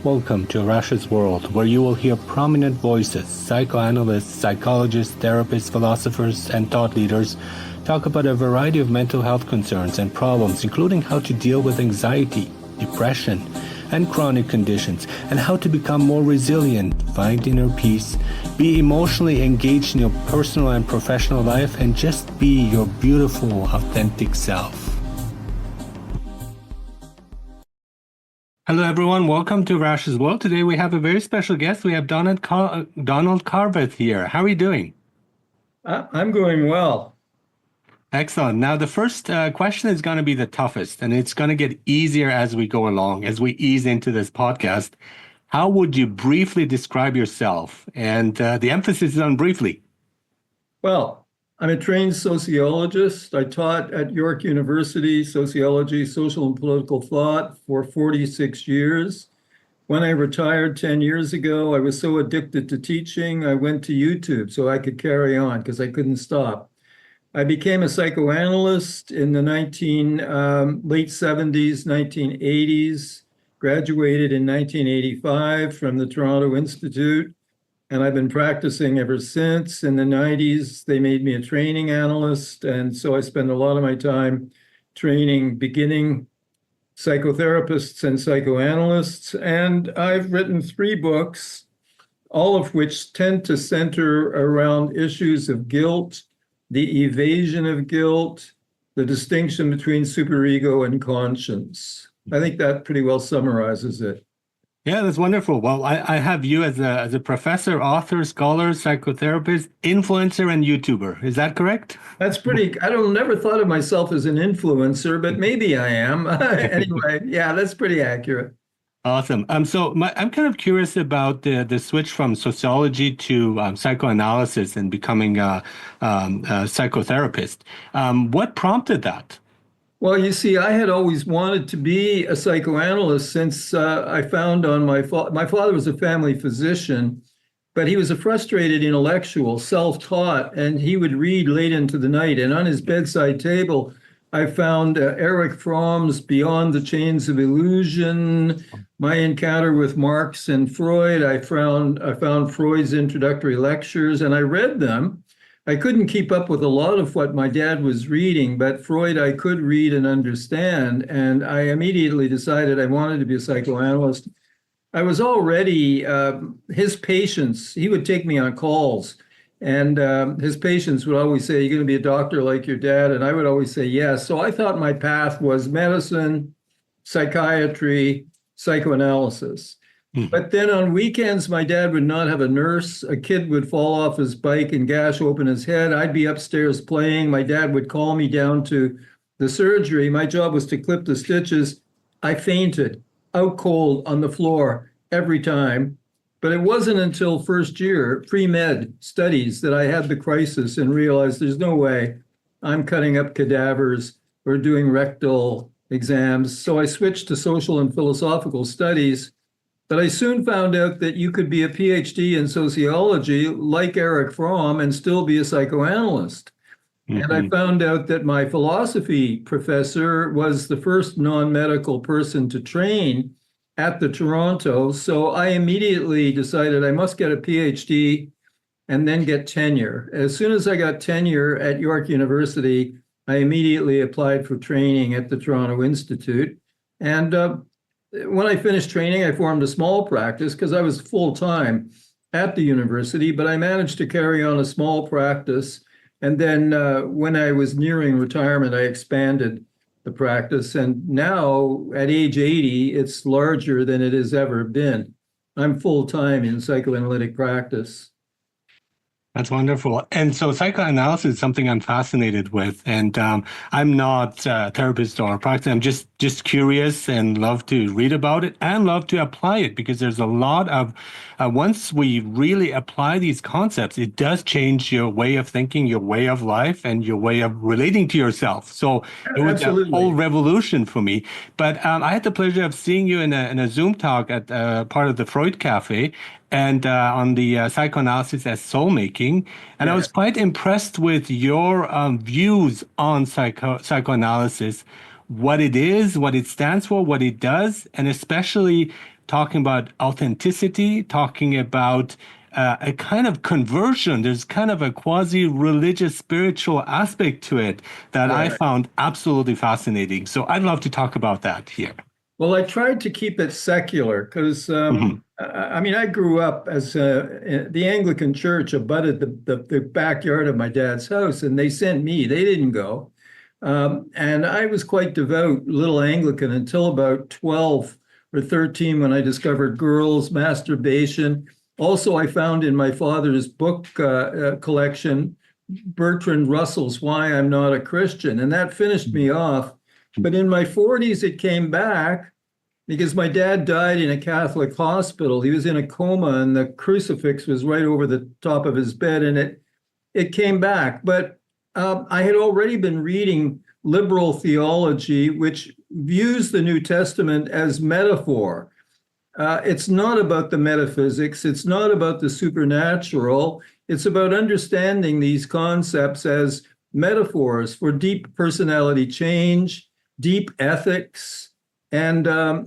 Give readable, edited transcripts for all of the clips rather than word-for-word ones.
Welcome to Rash's World, where you will hear prominent voices, psychoanalysts, psychologists, therapists, philosophers, and thought leaders talk about a variety of mental health concerns and problems, including how to deal with anxiety, depression, and chronic conditions, and how to become more resilient, find inner peace, be emotionally engaged in your personal and professional life, and just be your beautiful, authentic self. Hello, everyone. Welcome to Rash's World. Today we have a very special guest. We have Donald Carveth here. How are you doing? I'm going well. Excellent. Now, the first question is going to be the toughest, and it's going to get easier as we go along, as we ease into this podcast. How would you briefly describe yourself? And the emphasis is on briefly. Well, I'm a trained sociologist. I taught at York University sociology, social and political thought for 46 years. When I retired 10 years ago, I was so addicted to teaching, I went to YouTube so I could carry on because I couldn't stop. I became a psychoanalyst in the late 70s, 1980s, graduated in 1985 from the Toronto Institute, and I've been practicing ever since. In the 90s, they made me a training analyst, and so I spend a lot of my time training beginning psychotherapists and psychoanalysts. And I've written 3 books, all of which tend to center around issues of guilt, the evasion of guilt, the distinction between superego and conscience. I think that pretty well summarizes it. Yeah, that's wonderful. Well, I have you as a professor, author, scholar, psychotherapist, influencer, and YouTuber. Is that correct? That's pretty, I don't never thought of myself as an influencer, but maybe I am. Anyway, yeah, that's pretty accurate. Awesome. I'm kind of curious about the switch from sociology to psychoanalysis and becoming a psychotherapist. What prompted that? Well, you see, I had always wanted to be a psychoanalyst since I found on my father was a family physician, but he was a frustrated intellectual, self-taught, and he would read late into the night. And on his bedside table, I found Erich Fromm's Beyond the Chains of Illusion, my encounter with Marx and Freud. I found Freud's introductory lectures, and I read them. I couldn't keep up with a lot of what my dad was reading, but Freud I could read and understand, and I immediately decided I wanted to be a psychoanalyst. I was already, his patients, he would take me on calls, and his patients would always say, "You're going to be a doctor like your dad?" And I would always say yes. So I thought my path was medicine, psychiatry, psychoanalysis. But then on weekends, my dad would not have a nurse. A kid would fall off his bike and gash open his head. I'd be upstairs playing. My dad would call me down to the surgery. My job was to clip the stitches. I fainted, out cold on the floor every time. But it wasn't until first year pre-med studies that I had the crisis and realized there's no way I'm cutting up cadavers or doing rectal exams. So I switched to social and philosophical studies. But I soon found out that you could be a PhD in sociology like Erich Fromm and still be a psychoanalyst. Mm-hmm. And I found out that my philosophy professor was the first non-medical person to train at the Toronto. So I immediately decided I must get a PhD and then get tenure. As soon as I got tenure at York University, I immediately applied for training at the Toronto Institute. And when I finished training, I formed a small practice because I was full-time at the university, but I managed to carry on a small practice. And then when I was nearing retirement, I expanded the practice. And now at age 80, it's larger than it has ever been. I'm full-time in psychoanalytic practice. That's wonderful. And so psychoanalysis is something I'm fascinated with. And I'm not a therapist or a practitioner. I'm just curious and love to read about it and love to apply it because there's a lot of, once we really apply these concepts, it does change your way of thinking, your way of life, and your way of relating to yourself. So it was a whole revolution for me. But I had the pleasure of seeing you in a Zoom talk at part of the Freud Cafe. And on the psychoanalysis as soul making. And I was quite impressed with your views on psychoanalysis, what it is, what it stands for, what it does, and especially talking about authenticity, talking about a kind of conversion. There's kind of a quasi-religious spiritual aspect to it that I Right. found absolutely fascinating. So I'd love to talk about that here. Well, I tried to keep it secular because, Mhm. I mean, I grew up as the Anglican Church abutted the backyard of my dad's house, and they sent me. They didn't go. And I was quite devout, little Anglican until about 12 or 13 when I discovered girls, masturbation. Also, I found in my father's book collection Bertrand Russell's Why I'm Not a Christian, and that finished me off. But in my 40s, it came back because my dad died in a Catholic hospital. He was in a coma, and the crucifix was right over the top of his bed, and it came back. But I had already been reading liberal theology, which views the New Testament as metaphor. It's not about the metaphysics. It's not about the supernatural. It's about understanding these concepts as metaphors for deep personality change, deep ethics. And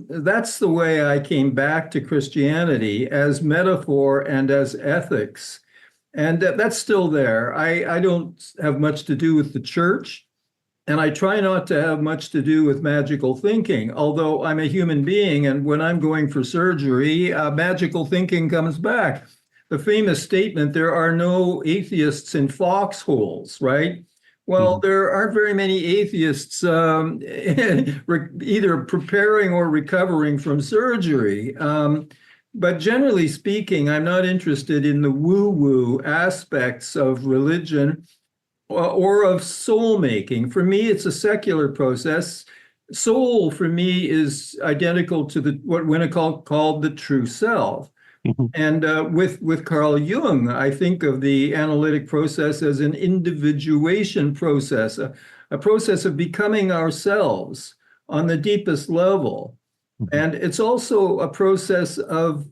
that's the way I came back to Christianity, as metaphor and as ethics. And that's still there. I don't have much to do with the church, and I try not to have much to do with magical thinking, although I'm a human being, and when I'm going for surgery, magical thinking comes back. The famous statement, there are no atheists in foxholes, right? Well, Mhm. there aren't very many atheists either preparing or recovering from surgery. But generally speaking, I'm not interested in the woo-woo aspects of religion or of soul making. For me, it's a secular process. Soul, for me, is identical to what Winnicott called the true self. Mhm. And with Carl Jung, I think of the analytic process as an individuation process, a process of becoming ourselves on the deepest level. Mhm. And it's also a process of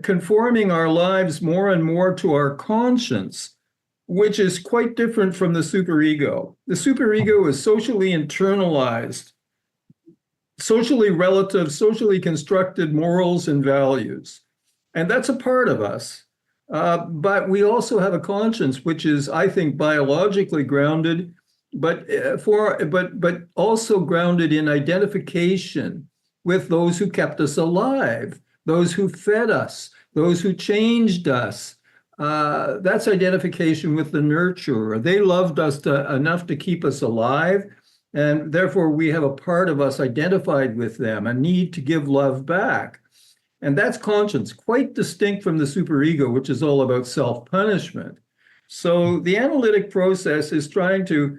conforming our lives more and more to our conscience, which is quite different from the superego. The superego is socially internalized, socially relative, socially constructed morals and values. And that's a part of us. But we also have a conscience, which is, I think, biologically grounded, but also grounded in identification with those who kept us alive, those who fed us, those who changed us. That's identification with the nurturer. They loved us enough to keep us alive, and therefore we have a part of us identified with them, a need to give love back. And that's conscience, quite distinct from the superego, which is all about self-punishment. So the analytic process is trying to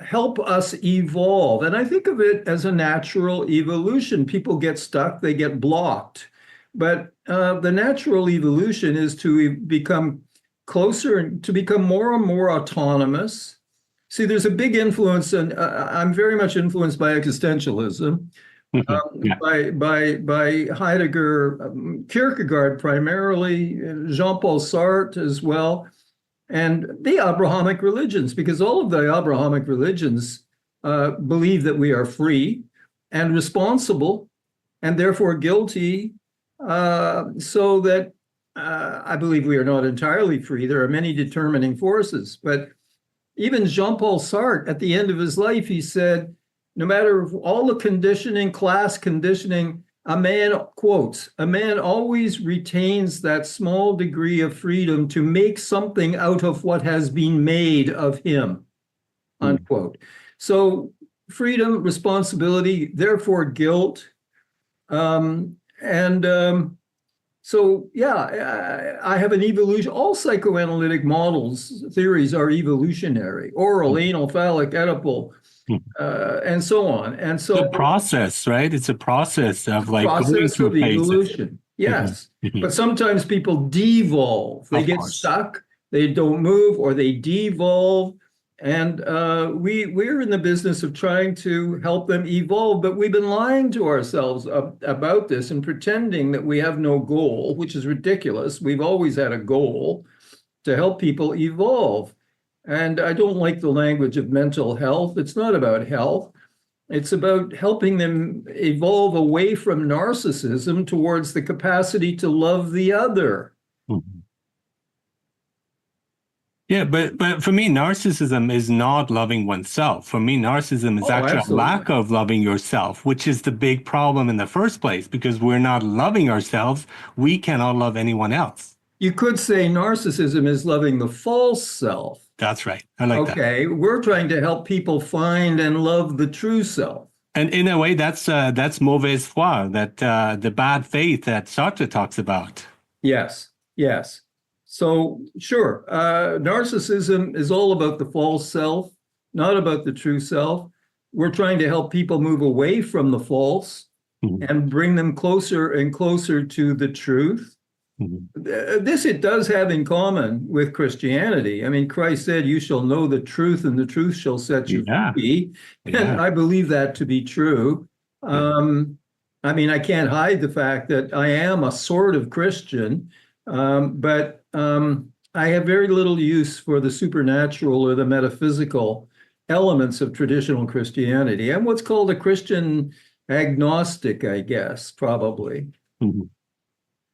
help us evolve. And I think of it as a natural evolution. People get stuck, they get blocked. But the natural evolution is to become closer and to become more and more autonomous. See, there's a big influence, and I'm very much influenced by existentialism, Mhm. Yeah. by Heidegger, Kierkegaard primarily, Jean-Paul Sartre as well, and the Abrahamic religions, because all of the Abrahamic religions believe that we are free and responsible and therefore guilty, so that I believe we are not entirely free. There are many determining forces, but even Jean-Paul Sartre, at the end of his life, he said, no matter all the conditioning, class conditioning, a man, quotes, a man always retains that small degree of freedom to make something out of what has been made of him, Mm. unquote. So freedom, responsibility, therefore guilt. And So, yeah, I have an evolution. All psychoanalytic models, theories are evolutionary, oral, anal, phallic, Oedipal, Mhm. and so on. And The so, process, right? It's a process of like going process through of phases. evolution, Mhm. yes. Mhm. But sometimes people devolve, they Of get course. stuck, they don't move, or they devolve. And we're in the business of trying to help them evolve, but we've been lying to ourselves about this and pretending that we have no goal, which is ridiculous. We've always had a goal to help people evolve. And I don't like the language of mental health. It's not about health. It's about helping them evolve away from narcissism towards the capacity to love the other. Mhm. Yeah, but for me, narcissism is not loving oneself. For me, narcissism is Oh, actually a absolutely. lack of loving yourself, which is the big problem in the first place, because we're not loving ourselves, we cannot love anyone else. You could say narcissism is loving the false self. That's right. I like that. Okay, we're trying to help people find and love the true self. And in a way, that's mauvaise foi, that the bad faith that Sartre talks about. Yes, yes. So, sure, narcissism is all about the false self, not about the true self. We're trying to help people move away from the false Mhm, and bring them closer and closer to the truth. mhm. This it does have in common with Christianity. I mean, Christ said, "You shall know the truth, and the truth shall set you Yeah, free." And yeah, I believe that to be true. yeah. I mean, I can't hide the fact that I am a sort of Christian, but I have very little use for the supernatural or the metaphysical elements of traditional Christianity. I'm what's called a Christian agnostic, I guess, probably. Mhm.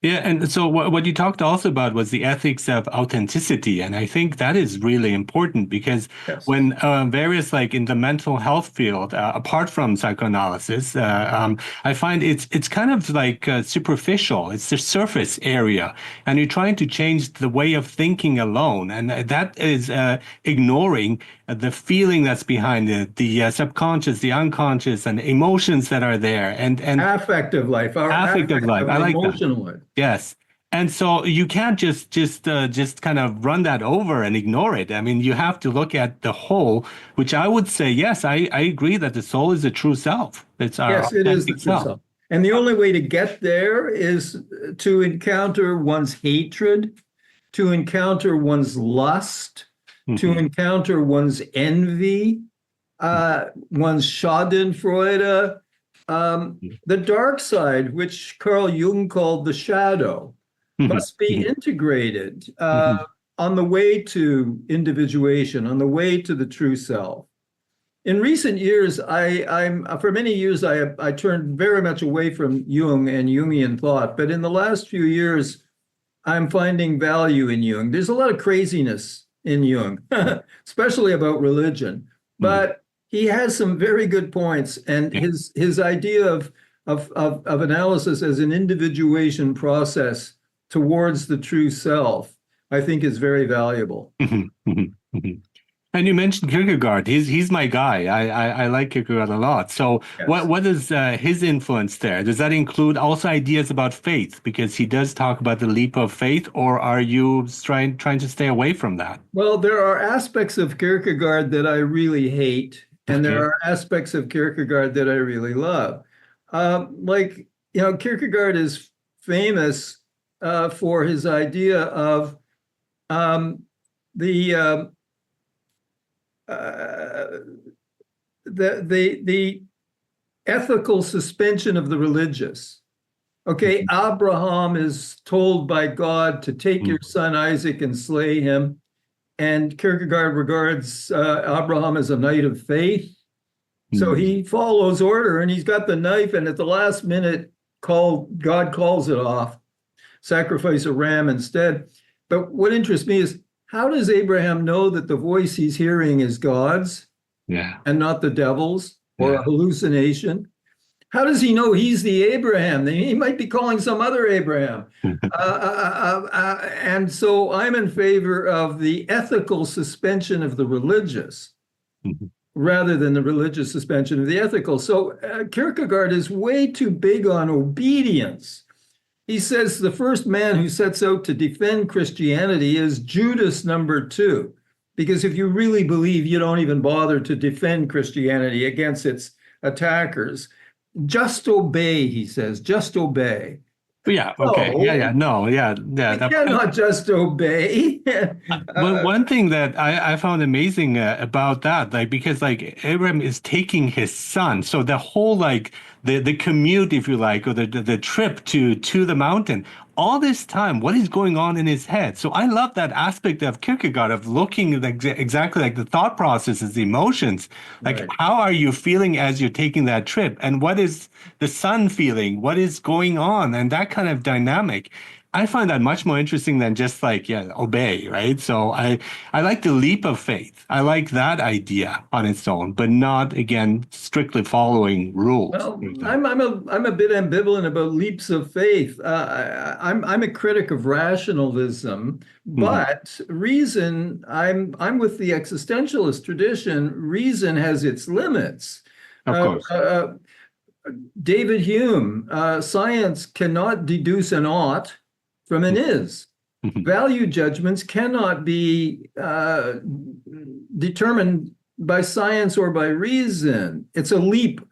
Yeah, and so what you talked also about was the ethics of authenticity, and I think that is really important because Yes. when various like in the mental health field, apart from psychoanalysis, I find it's kind of like superficial. It's the surface area, and you're trying to change the way of thinking alone, and that is ignoring the feeling that's behind it, the subconscious, the unconscious, and emotions that are there, and Affective life, our affective life. affective I and like that. emotional life. Yes. And so you can't just kind of run that over and ignore it. I mean, you have to look at the whole, which I would say, yes, I agree that the soul is the true self. It's our Yes, it is the authentic true self. self. And the only way to get there is to encounter one's hatred, to encounter one's lust, to Hmm. encounter one's envy, one's Schadenfreude, the dark side, which Carl Jung called the shadow, Hmm. must be Hmm. integrated Hmm. on the way to individuation, on the way to the true self. In recent years, I'm for many years I turned very much away from Jung and Jungian thought, but in the last few years, I'm finding value in Jung. There's a lot of craziness in Jung, especially about religion, Hmm. but he has some very good points, and Yeah. his idea of analysis as an individuation process towards the true self, I think, is very valuable. Mhm, mhm, mhm. And you mentioned Kierkegaard. He's my guy. I like Kierkegaard a lot. So Yes. what is his influence there? Does that include also ideas about faith? Because he does talk about the leap of faith, or are you trying to stay away from that? Well, there are aspects of Kierkegaard that I really hate, and there Okay. are aspects of Kierkegaard that I really love. Like, you know, Kierkegaard is famous for his idea of um, the, uh, the ethical suspension of the religious. Okay, Mhm, Abraham is told by God to take your mhm, son Isaac and slay him. And Kierkegaard regards Abraham as a knight of faith. So mhm. he follows order and he's got the knife, and at the last minute, God calls it off, sacrifice a ram instead. But what interests me is, how does Abraham know that the voice he's hearing is God's Yeah. and not the devil's or Yeah. a hallucination? How does he know he's the Abraham? He might be calling some other Abraham. And so I'm in favor of the ethical suspension of the religious Mhm, rather than the religious suspension of the ethical. So Kierkegaard is way too big on obedience. He says the first man who sets out to defend Christianity is Judas number two, because if you really believe, you don't even bother to defend Christianity against its attackers. Just obey, he says, just obey. Yeah. Okay. Yeah. Yeah. Oh, No. Yeah. Yeah. you cannot just obey. One thing that I found amazing about that, like because like Abraham is taking his son, so the whole like the commute, if you like, or the trip to the mountain, all this time, what is going on in his head? So I love that aspect of Kierkegaard of looking at exactly like the thought processes, the emotions. Like, Right. how are you feeling as you're taking that trip? And what is the son feeling? What is going on? And that kind of dynamic. I find that much more interesting than just like, yeah, obey, right? So I like the leap of faith. I like that idea on its own, but not again strictly following rules. Well, I'm a bit ambivalent about leaps of faith. I'm a critic of rationalism, Mhm. but reason. I'm with the existentialist tradition. Reason has its limits. Of Uh, course. uh, David Hume, science cannot deduce an ought from an is. Mhm. Value judgments cannot be determined by science or by reason. It's a leap.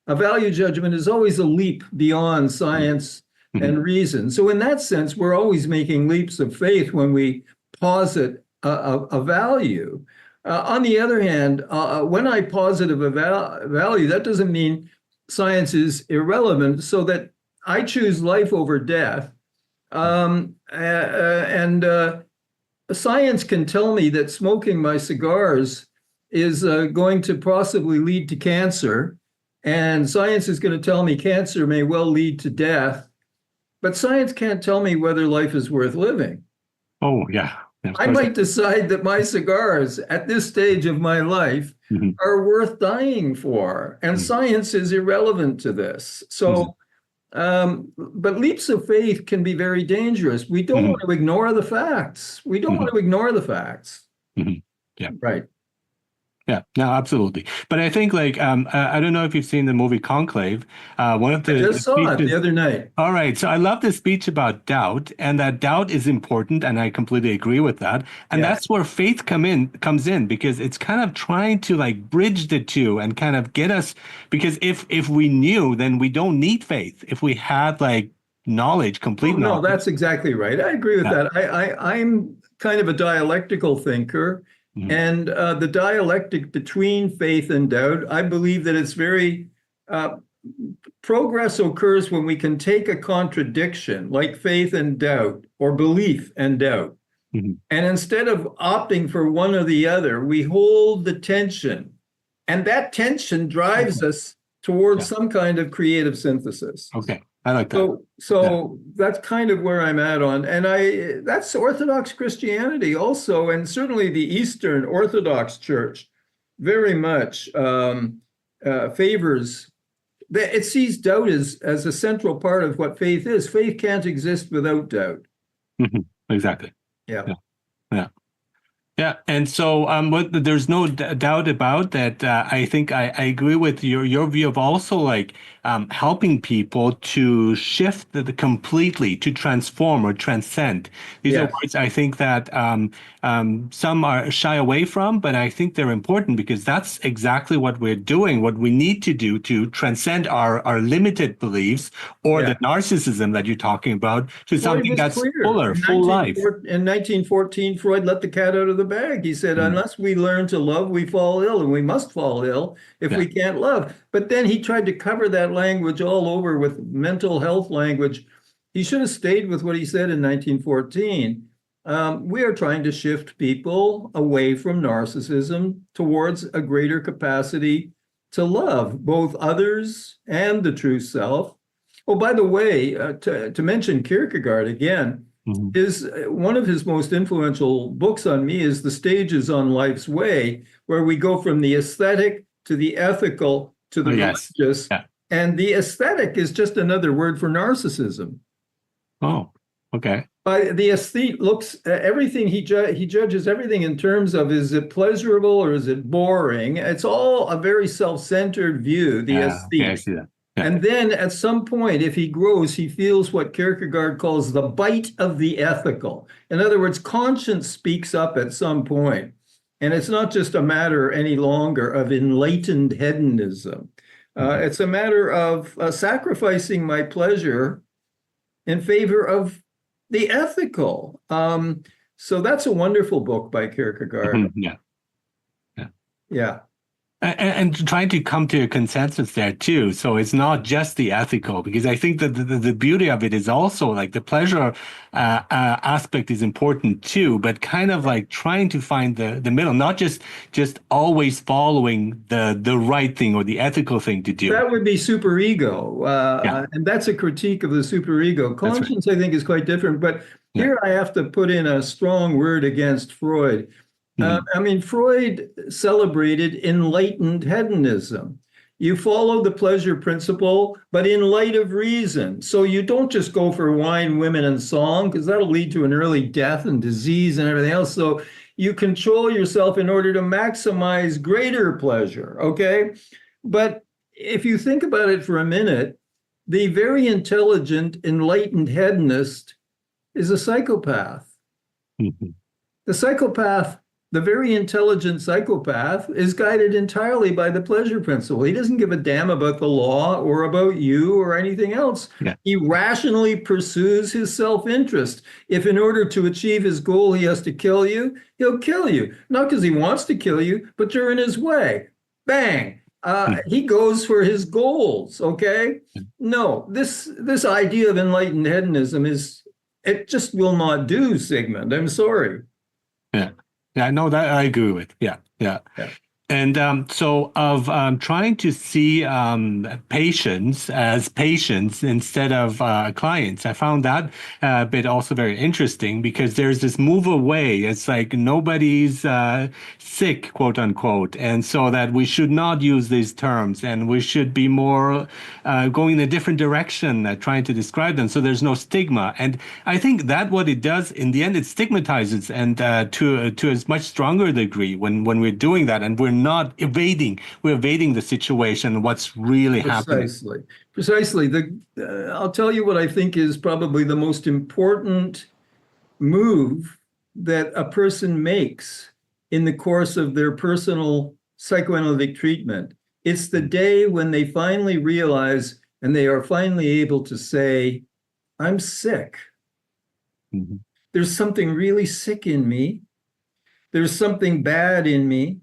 A value judgment is always a leap beyond science Mhm. and reason. So, in that sense, we're always making leaps of faith when we posit a value. On the other hand, when I posit a value, that doesn't mean science is irrelevant, so that I choose life over death. And science can tell me that smoking my cigars is going to possibly lead to cancer, and science is going to tell me cancer may well lead to death, but science can't tell me whether life is worth living. Oh, yeah. Yeah, of I course. might decide that my cigars at this stage of my life Mhm. are worth dying for, and Mhm. science is irrelevant to this. Mhm. But leaps of faith can be very dangerous. We don't want Mhm. to ignore the facts. We don't want Mhm. to ignore the facts. Mhm. Yeah. Right. Yeah, no, absolutely. But I think like I don't know if you've seen the movie Conclave. One of I the just saw it the speeches. other night. All right, so I love the speech about doubt, and that doubt is important, and I completely agree with that. And Yeah. that's where faith comes in because it's kind of trying to like bridge the two and kind of get us because if we knew, then we don't need faith. If we had like knowledge, Oh, complete no, knowledge. that's exactly right. I agree with Yeah. that. I'm kind of a dialectical thinker, Mhm. and the dialectic between faith and doubt, I believe that it's very uh, progress occurs when we can take a contradiction like faith and doubt or belief and doubt. Mhm. And instead of opting for one or the other, we hold the tension. And that tension drives Okay. us towards Yeah. some kind of creative synthesis. Okay. I like that. So, Yeah. so that's kind of where I'm at on, and that's Orthodox Christianity also, and certainly the Eastern Orthodox Church very much favors that it sees doubt as a central part of what faith is. Faith can't exist without doubt. Mhm. Exactly. Yeah. Yeah. Yeah. Yeah, and so there's no doubt about that. I think I agree with your view of also like helping people to shift completely, to transform or transcend. These are Yes. words I think that some are shy away from, but I think they're important because that's exactly what we're doing, what we need to do to transcend our limited beliefs or the Yeah. narcissism that you're talking about to Freud something was that's clear. fuller, full life. In 1914, Freud let the cat out of the bag. He said, Mm. unless we learn to love, we fall ill, and we must fall ill if Yeah. we can't love. But then he tried to cover that language all over with mental health language. He should have stayed with what he said in 1914. We are trying to shift people away from narcissism towards a greater capacity to love both others and the true self. Oh, by the way, to mention Kierkegaard again, Mhm. is one of his most influential books on me is The Stages on Life's Way, where we go from the aesthetic to the ethical to Oh, the yes. religious. Yeah. And the aesthetic is just another word for narcissism. Oh, okay. By the aesthete looks everything he judges everything in terms of is it pleasurable or is it boring? It's all a very self-centered view, the Yeah. Okay, I aesthete. see that. Yeah. And then at some point, if he grows, he feels what Kierkegaard calls the bite of the ethical. In other words, conscience speaks up at some point. And it's not just a matter any longer of enlightened hedonism. Mhm. It's a matter of sacrificing my pleasure in favor of the ethical. So that's a wonderful book by Kierkegaard. Mhm. Yeah. Yeah. Yeah. And trying to come to a consensus there too. So it's not just the ethical, because I think that the beauty of it is also like the pleasure aspect is important too, but kind of like trying to find the middle, not just always following the right thing or the ethical thing to do. That would be superego, Yeah, and that's a critique of the superego. that's right. Conscience, I think, is quite different. But Yeah. here I have to put in a strong word against Freud. Mhm. I mean, Freud celebrated enlightened hedonism. You follow the pleasure principle, but in light of reason. So you don't just go for wine, women, and song, because that'll lead to an early death and disease and everything else. So you control yourself in order to maximize greater pleasure, okay? But if you think about it for a minute, the very intelligent, enlightened hedonist is a psychopath. Mhm. The psychopath, the very intelligent psychopath, is guided entirely by the pleasure principle. He doesn't give a damn about the law or about you or anything else. Yeah. He rationally pursues his self-interest. If in order to achieve his goal, he has to kill you, he'll kill you. Not because he wants to kill you, but you're in his way. Bang. He goes for his goals, okay? No, this idea of enlightened hedonism it just will not do, Sigmund. I'm sorry. Yeah. Yeah, no, that I agree with. Yeah, yeah. Yeah. And so of trying to see patients as patients instead of clients, I found that bit also very interesting, because there's this move away. It's like nobody's sick, quote unquote. And so that we should not use these terms, and we should be more going in a different direction, trying to describe them. So there's no stigma. And I think that what it does in the end, it stigmatizes, and to a much stronger degree when we're doing that, and we're evading the situation, what's really happening. Precisely. I'll tell you what I think is probably the most important move that a person makes in the course of their personal psychoanalytic treatment. It's the day when they finally realize and they are finally able to say, I'm sick. Mm-hmm. There's something really sick in me. There's something bad in me.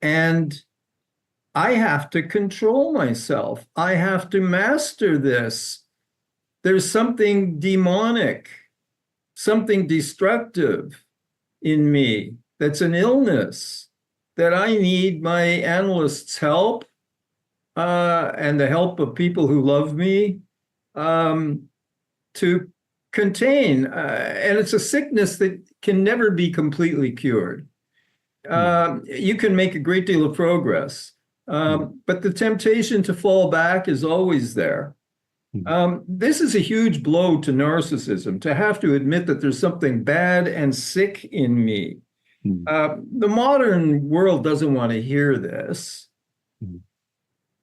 And I have to control myself. I have to master this. There's something demonic, something destructive in me that's an illness that I need my analyst's help and the help of people who love me to contain. And it's a sickness that can never be completely cured. You can make a great deal of progress, but the temptation to fall back is always there. This is a huge blow to narcissism, to have to admit that there's something bad and sick in me. The modern world doesn't want to hear this.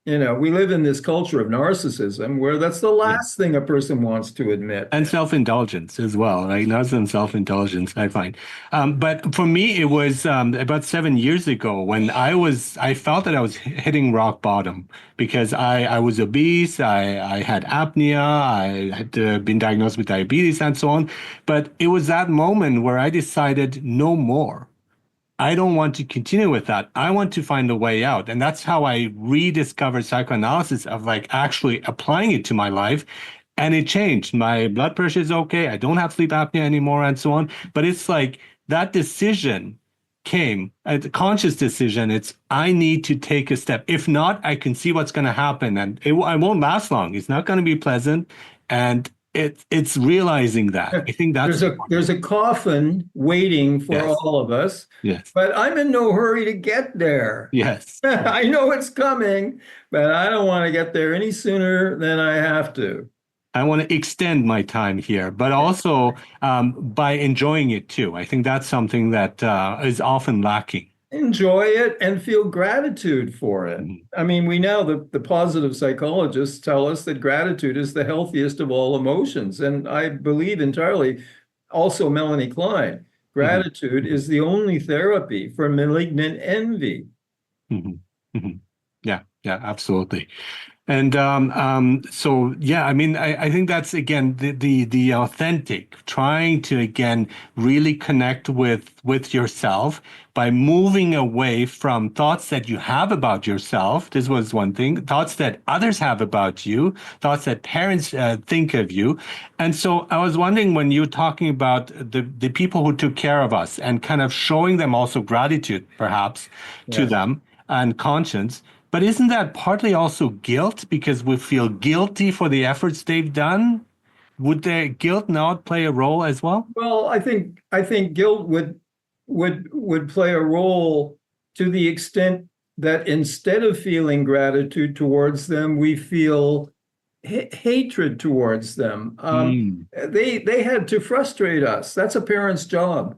You know, we live in this culture of narcissism where that's the last thing a person wants to admit. And self-indulgence as well, right? Narcissism, self-indulgence, I find. But for me, it was about 7 years ago when I felt that I was hitting rock bottom, because I was obese, I had apnea, I had been diagnosed with diabetes and so on. But it was that moment where I decided no more. I don't want to continue with that. I want to find a way out. And that's how I rediscovered psychoanalysis, of like actually applying it to my life. And it changed. My blood pressure is okay. I don't have sleep apnea anymore and so on. But it's like that decision came, a conscious decision. It's, I need to take a step. If not, I can see what's going to happen. And I won't last long. It's not going to be pleasant. And it's realizing that. I think that's there's a coffin waiting for all of us. Yes. But I'm in no hurry to get there. Yes. I know it's coming, but I don't want to get there any sooner than I have to. I want to extend my time here, but also by enjoying it too. I think that's something that is often lacking. Enjoy it and feel gratitude for it. I mean, we know the positive psychologists tell us that gratitude is the healthiest of all emotions. And I believe entirely, also Melanie Klein, gratitude is the only therapy for malignant envy. Yeah, absolutely. And so, yeah, I mean, I think that's again the authentic, trying to again really connect with yourself by moving away from thoughts that you have about yourself. This was one thing, thoughts that others have about you, thoughts that parents think of you. And so I was wondering when you're talking about the people who took care of us and kind of showing them also gratitude, perhaps, to Yes. them and conscience. But isn't that partly also guilt because we feel guilty for the efforts they've done? Would the guilt not play a role as well? Well, I think guilt would play a role to the extent that instead of feeling gratitude towards them, we feel hatred towards them. Mm. They had to frustrate us. That's a parent's job.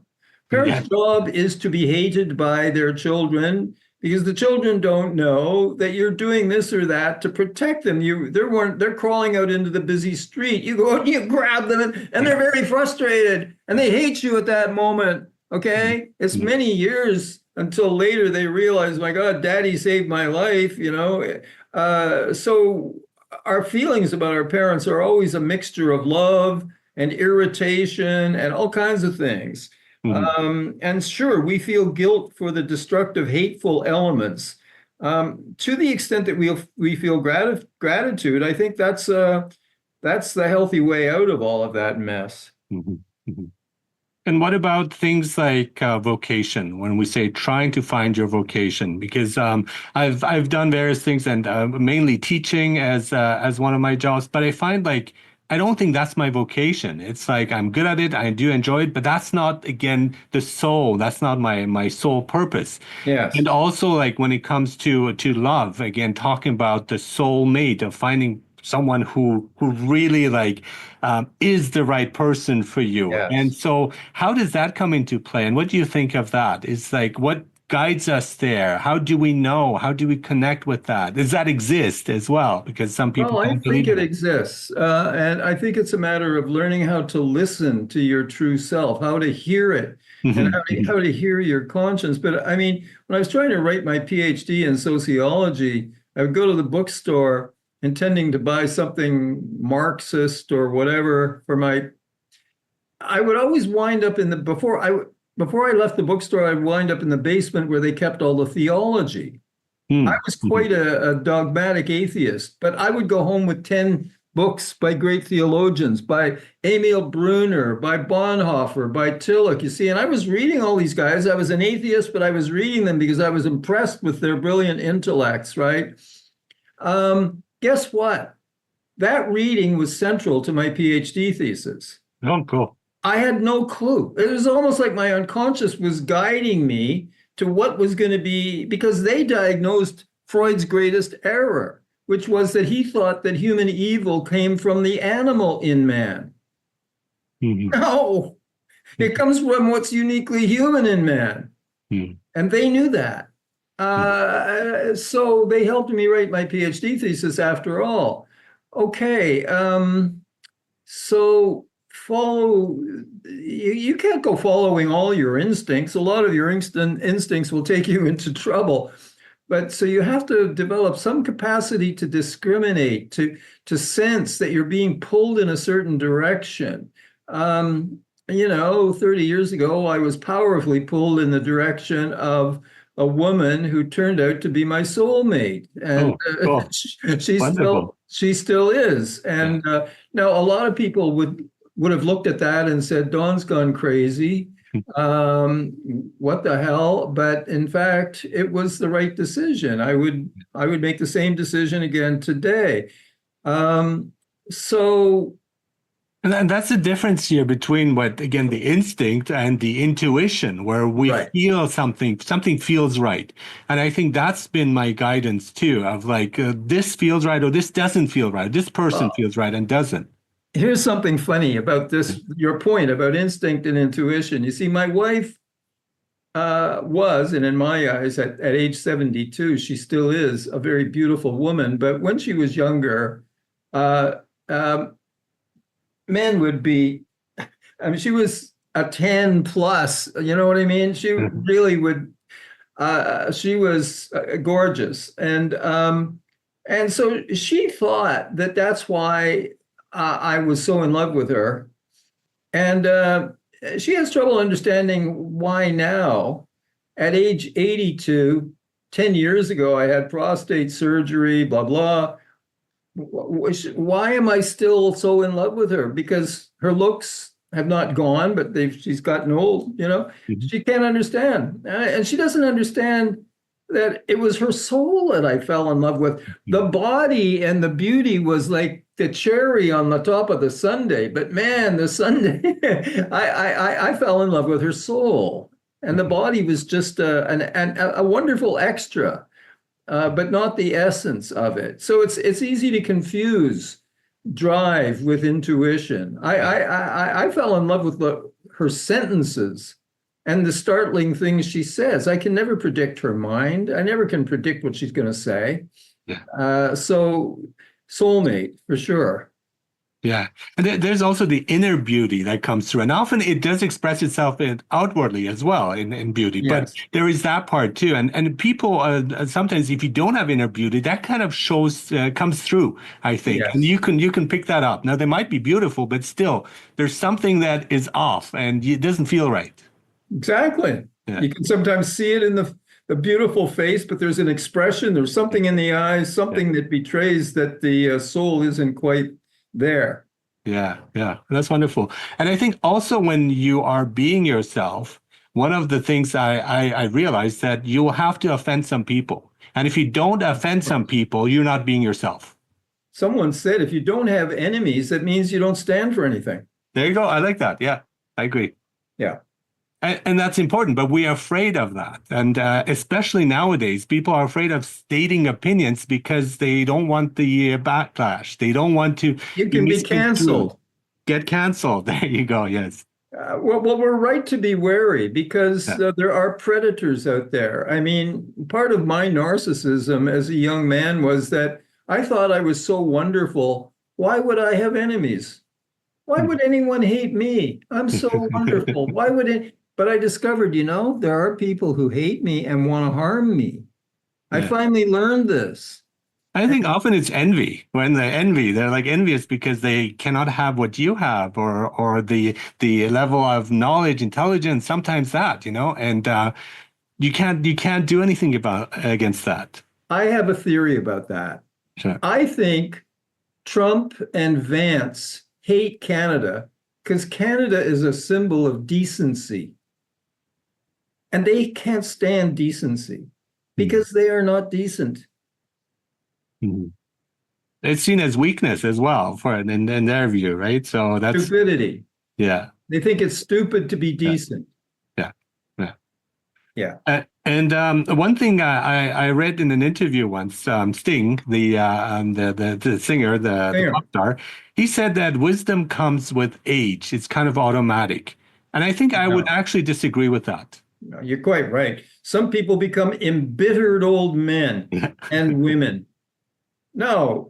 Yeah. Parents' job is to be hated by their children because the children don't know that you're doing this or that to protect them. They're crawling out into the busy street. You go and you grab them and they're very frustrated and they hate you at that moment. Okay. It's Mm. many years until later they realize, my God, daddy saved my life, you know. So our feelings about our parents are always a mixture of love and irritation and all kinds of things. Mhm. And sure, we feel guilt for the destructive, hateful elements. To the extent that we feel gratitude, I think that's the healthy way out of all of that mess. Mhm. Mhm. And what about things like vocation? When we say trying to find your vocation, because I've done various things and mainly teaching as one of my jobs, but I find like I don't think that's my vocation. It's like I'm good at it, I do enjoy it, but that's not again the soul. That's not my sole purpose. And Yes. also like when it comes to love, again talking about the soul mate of finding someone who really like is the right person for you. And Yes. so how does that come into play? And what do you think of that? It's like what guides us there? How do we know? How do we connect with that? Does that exist as well? Because some people Well, I don't think believe in it it. exists. And I think it's a matter of learning how to listen to your true self, how to hear it, and Mhm, how mhm. to hear your conscience. But I mean, when I was trying to write my PhD in sociology, I would go to the bookstore intending to buy something Marxist or whatever for my. I would always wind up in the before I left the bookstore, I'd wind up in the basement where they kept all the theology. I Mm, was mhm. quite a dogmatic atheist, but I would go home with 10 books by great theologians, by Emil Brunner, by Bonhoeffer, by Tillich, you see, and I was reading all these guys. I was an atheist, but I was reading them because I was impressed with their brilliant intellects, right? Guess what? That reading was central to my PhD thesis. Oh, cool. I had no clue. It was almost like my unconscious was guiding me to what was going to be, because they diagnosed Freud's greatest error, which was that he thought that human evil came from the animal in man. Mhm, No, it comes from what's uniquely human in man. mhm, And they knew that. mhm. So they helped me write my PhD thesis after all. Okay. So follow, you can't go following all your instincts. A lot of your instincts will take you into trouble. But so you have to develop some capacity to discriminate, to sense that you're being pulled in a certain direction. Um, 30 years ago, I was powerfully pulled in the direction of a woman who turned out to be my soulmate, and Oh, cool. Wonderful. she still is. Yeah. And now a lot of people would have looked at that and said, "Dawn's gone crazy. Um, what the hell?" But in fact, it was the right decision. I would make the same decision again today. Um, so And that's the difference here between what, again, the instinct and the intuition, where we right. feel something feels right. And I think that's been my guidance too, of like, this feels right or this doesn't feel right. This person Well, feels right and doesn't. here's something funny about this, your point about instinct and intuition. You see, my wife was, and in my eyes, at age 72, she still is a very beautiful woman. But when she was younger, uh, um, men would be, I mean, she was a 10 plus, you know what I mean? She really would, she was gorgeous. And And so she thought that that's why I was so in love with her. And she has trouble understanding why now, at age 82, 10 years ago, I had prostate surgery, blah, blah. Why am I still so in love with her? Because her looks have not gone, but she's gotten old, you know. Mhm. She can't understand. And she doesn't understand that it was her soul that I fell in love with. The body and the beauty was like the cherry on the top of the sundae. But man, the sundae, I fell in love with her soul. And the body was just a wonderful extra, but not the essence of it. So it's easy to confuse drive with intuition. I fell in love with her sentences and the startling things she says. I can never predict her mind. I never can predict what she's going to say. Yeah. So soulmate for sure. Yeah. And there's also the inner beauty that comes through. And often it does express itself outwardly as well in beauty. Yes. But there is that part too. And people sometimes, if you don't have inner beauty, that kind of comes through, I think. Yes. And you can pick that up. Now, they might be beautiful, but still, there's something that is off and it doesn't feel right. Exactly. Yeah. You can sometimes see it in the beautiful face, but there's an expression, there's something in the eyes, something that betrays that the soul isn't quite there. Yeah, yeah, that's wonderful. And I think also when you are being yourself, one of the things I realized that you will have to offend some people. And if you don't offend some people, you're not being yourself. Someone said if you don't have enemies, that means you don't stand for anything. There you go. I like that. Yeah, I agree. Yeah. And that's important, but we are afraid of that. And especially nowadays, people are afraid of stating opinions because they don't want the backlash. They don't want to You can be canceled. Get canceled. There you go. Yes. Well, we're right to be wary because there are predators out there. I mean, part of my narcissism as a young man was that I thought I was so wonderful. Why would I have enemies? Why would anyone hate me? I'm so wonderful. Why would it? But I discovered, there are people who hate me and want to harm me. I finally learned this. I think often it's envy. When they're like envious because they cannot have what you have, or the level of knowledge, intelligence. Sometimes that, and you can't do anything against that. I have a theory about that. Sure. I think Trump and Vance hate Canada because Canada is a symbol of decency. And they can't stand decency because they are not decent. Mm-hmm. It's seen as weakness as well in their view, right? So that's stupidity. Yeah. They think it's stupid to be decent. Yeah. And one thing I read in an interview once, Sting, the singer, the pop star, he said that wisdom comes with age. It's kind of automatic. And I think I would actually disagree with that. No, you're quite right. Some people become embittered old men and women. No,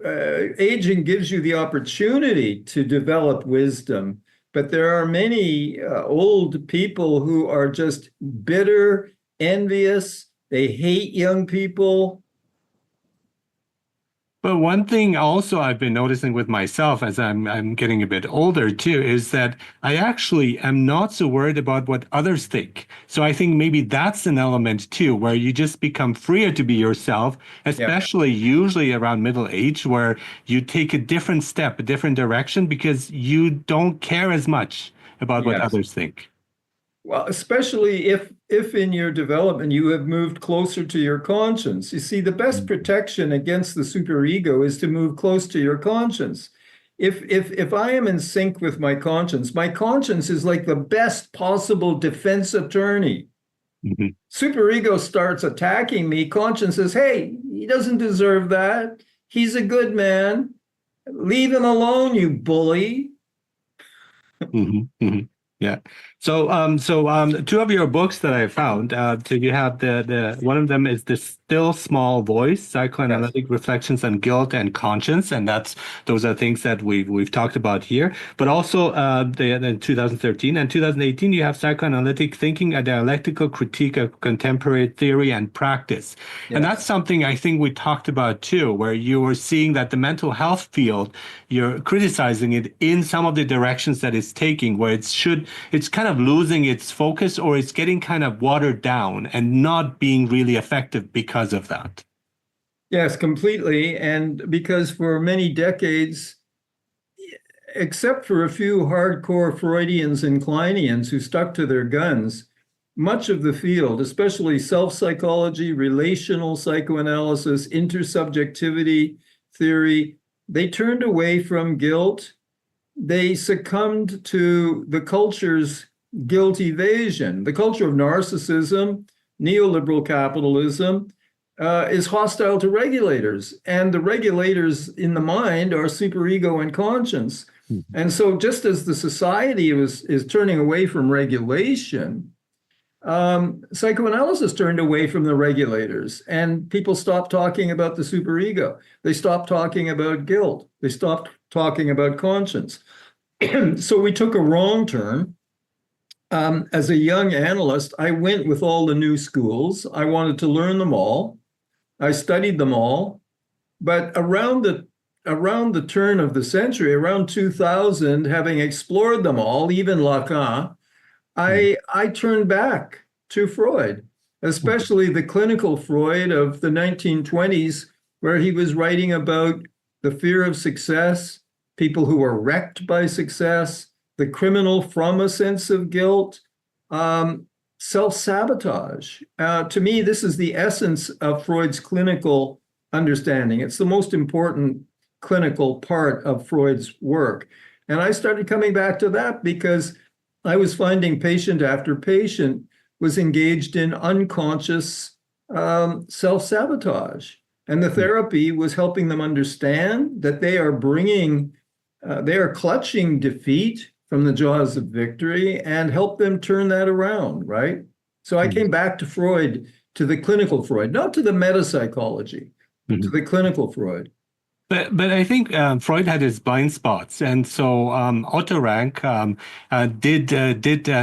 aging gives you the opportunity to develop wisdom, but there are many old people who are just bitter, envious. They hate young people. But one thing also I've been noticing with myself as I'm getting a bit older too, is that I actually am not so worried about what others think. So I think maybe that's an element too, where you just become freer to be yourself, especially usually around middle age, where you take a different step, a different direction, because you don't care as much about what others think. Well, especially if in your development you have moved closer to your conscience. You see, the best protection against the superego is to move close to your conscience. If I am in sync with my conscience is like the best possible defense attorney. Mm-hmm. Superego starts attacking me. Conscience says, hey, he doesn't deserve that. He's a good man. Leave him alone, you bully. Mm-hmm. Mm-hmm. Yeah. Two of your books that I found. So you have the one of them is the Still Small Voice: Yes. Psychoanalytic Reflections on Guilt and Conscience, and those are things that we've talked about here. But also, the 2013 and 2018, you have Psychoanalytic Thinking: A Dialectical Critique of Contemporary Theory and Practice, and that's Yes. something I think we talked about too, where you were seeing that the mental health field, you're criticizing it in some of the directions that it's taking, where it's kind of losing its focus, or it's getting kind of watered down and not being really effective because of that. Yes, completely. And because for many decades, except for a few hardcore Freudians and Kleinians who stuck to their guns, much of the field, especially self-psychology, relational psychoanalysis, intersubjectivity theory, they turned away from guilt. They succumbed to the culture's guilt evasion. The culture of narcissism, neoliberal capitalism, is hostile to regulators. And the regulators in the mind are superego and conscience. And so just as the society is turning away from regulation, psychoanalysis turned away from the regulators, and people stopped talking about the superego. They stopped talking about guilt. They stopped talking about conscience. So we took a wrong turn. As a young analyst, I went with all the new schools. I wanted to learn them all. I studied them all. But around the turn of the century, around 2000, having explored them all, even Lacan, I turned back to Freud, especially the clinical Freud of the 1920s, where he was writing about the fear of success, people who are wrecked by success, the criminal from a sense of guilt, self-sabotage. To me, this is the essence of Freud's clinical understanding. It's the most important clinical part of Freud's work. And I started coming back to that because I was finding patient after patient was engaged in unconscious self-sabotage. And the therapy was helping them understand that they are clutching defeat from the jaws of victory, and help them turn that around, right? So I came back to Freud, to the clinical Freud, not to the metapsychology, but to the clinical Freud. But I think Freud had his blind spots, and so Otto Rank did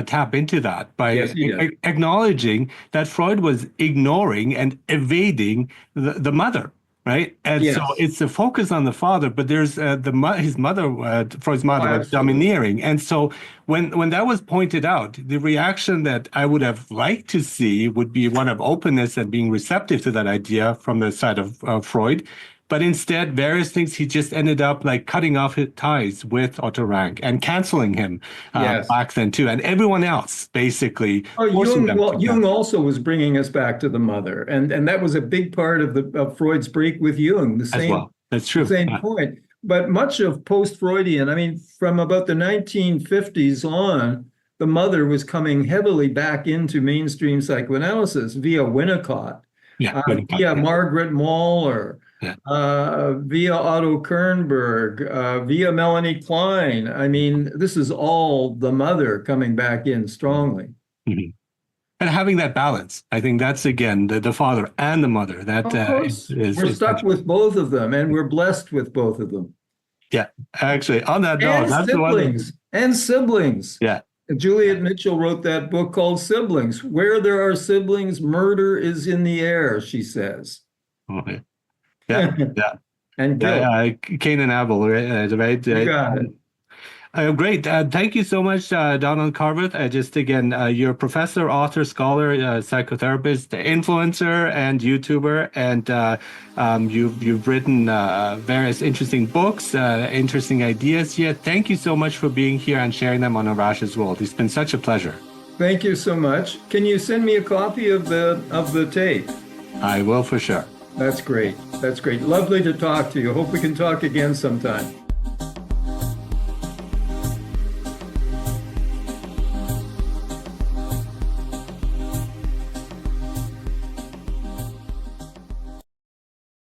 tap into that by Yes, he did. acknowledging that Freud was ignoring and evading the mother, right? And so Yes. it's the focus on the father, but there's his mother, Freud's Oh, mother, was absolutely. domineering, and so when that was pointed out, the reaction that I would have liked to see would be one of openness and being receptive to that idea from the side of Freud. But instead, various things, he just ended up like cutting off his ties with Otto Rank and canceling him Yes. back then too, and everyone else basically Oh, forcing Jung, them to well, Jung cancel also was bringing us back to the mother, and that was a big part of Freud's break with Jung. as well. That's The true. same point. But much of post-Freudian, I mean, from about the 1950s on, the mother was coming heavily back into mainstream psychoanalysis via Winnicott, Yeah, Winnicott, via yeah, Margaret Mahler, yeah. via Otto Kernberg, via Melanie Klein. I mean, this is all the mother coming back in strongly. Mhm. And having that balance, I think that's again the father and the mother. That Of course, we're is stuck with both of them, and we're blessed with both of them. yeah. Actually, on that note, And that's the one. siblings, and siblings. Yeah. Juliet Mitchell wrote that book called Siblings. Where there are siblings, murder is in the air, she says. Okay. Yeah. Yeah. And guilt. Yeah. Cain and Abel, right? Right. You got it. Great. Thank you so much, Donald Carveth. Just again, you're a professor, author, scholar, psychotherapist, influencer, and YouTuber, and you've written various interesting books, interesting ideas here. Thank you so much for being here and sharing them on Arash's World. It's been such a pleasure. Thank you so much. Can you send me a copy of the tape? I will for sure. That's great. That's great. Lovely to talk to you. Hope we can talk again sometime.